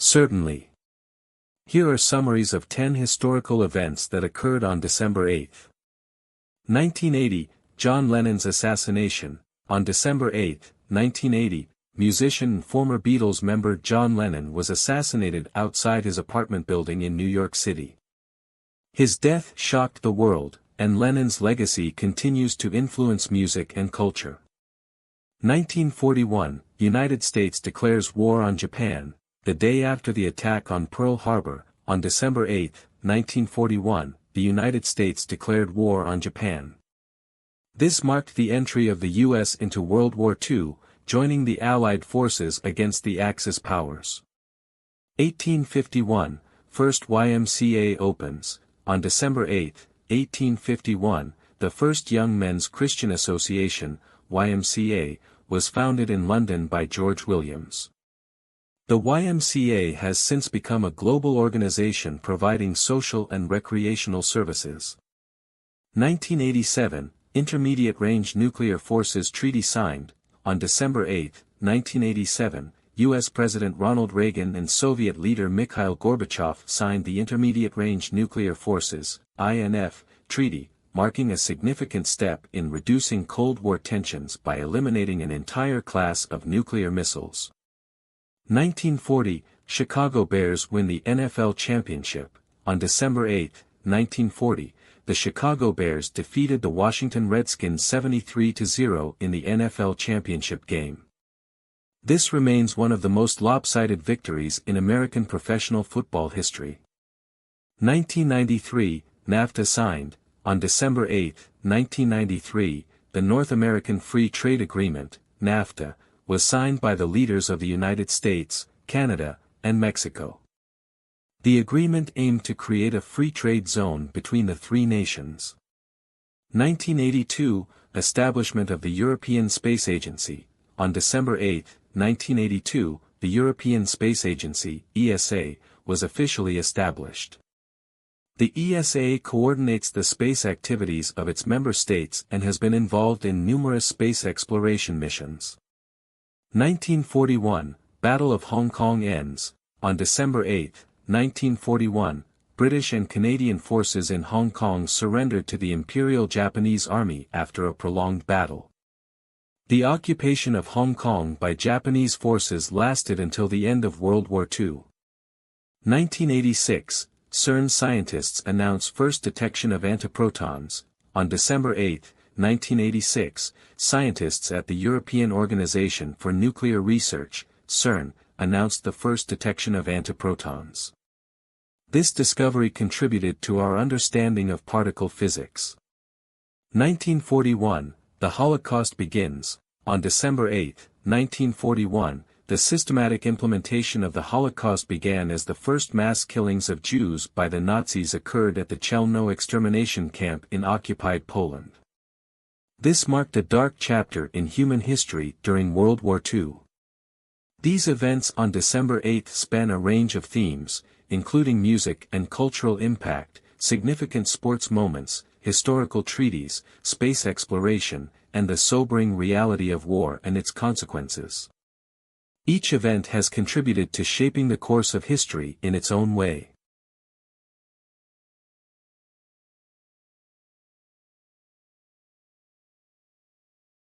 Certainly. Here are summaries of 10 historical events that occurred on December 8. 1980, John Lennon's assassination. On December 8, 1980, musician and former Beatles member John Lennon was assassinated outside his apartment building in New York City. His death shocked the world, and Lennon's legacy continues to influence music and culture. 1941, United States declares war on Japan. The day after the attack on Pearl Harbor, on December 8, 1941, the United States declared war on Japan. This marked the entry of the U.S. into World War II, joining the Allied forces against the Axis powers. 1851, first YMCA opens. On December 8, 1851, the first Young Men's Christian Association, YMCA, was founded in London by George Williams. The YMCA has since become a global organization providing social and recreational services. 1987, Intermediate Range Nuclear Forces Treaty signed. On December 8, 1987, U.S. President Ronald Reagan and Soviet leader Mikhail Gorbachev signed the Intermediate Range Nuclear Forces (INF) Treaty, marking a significant step in reducing Cold War tensions by eliminating an entire class of nuclear missiles. 1940, Chicago Bears win the NFL championship. On December 8, 1940, the Chicago Bears defeated the Washington Redskins 73-0 in the NFL championship game. This remains one of the most lopsided victories in American professional football history. 1993, NAFTA signed. On December 8, 1993, the North American Free Trade Agreement, NAFTA, was signed by the leaders of the United States, Canada, and Mexico. The agreement aimed to create a free trade zone between the three nations. 1982, establishment of the European Space Agency. On December 8, 1982, the European Space Agency, ESA, was officially established. The ESA coordinates the space activities of its member states and has been involved in numerous space exploration missions. 1941, Battle of Hong Kong ends. On December 8, 1941, British and Canadian forces in Hong Kong surrendered to the Imperial Japanese Army after a prolonged battle. The occupation of Hong Kong by Japanese forces lasted until the end of World War II. 1986, CERN scientists announce first detection of antiprotons. On December 8, 1986, scientists at the European Organization for Nuclear Research, CERN, announced the first detection of antiprotons. This discovery contributed to our understanding of particle physics. 1941, the Holocaust begins. On December 8, 1941, the systematic implementation of the Holocaust began as the first mass killings of Jews by the Nazis occurred at the Chelmno extermination camp in occupied Poland. This marked a dark chapter in human history during World War II. These events on December 8 span a range of themes, including music and cultural impact, significant sports moments, historical treaties, space exploration, and the sobering reality of war and its consequences. Each event has contributed to shaping the course of history in its own way.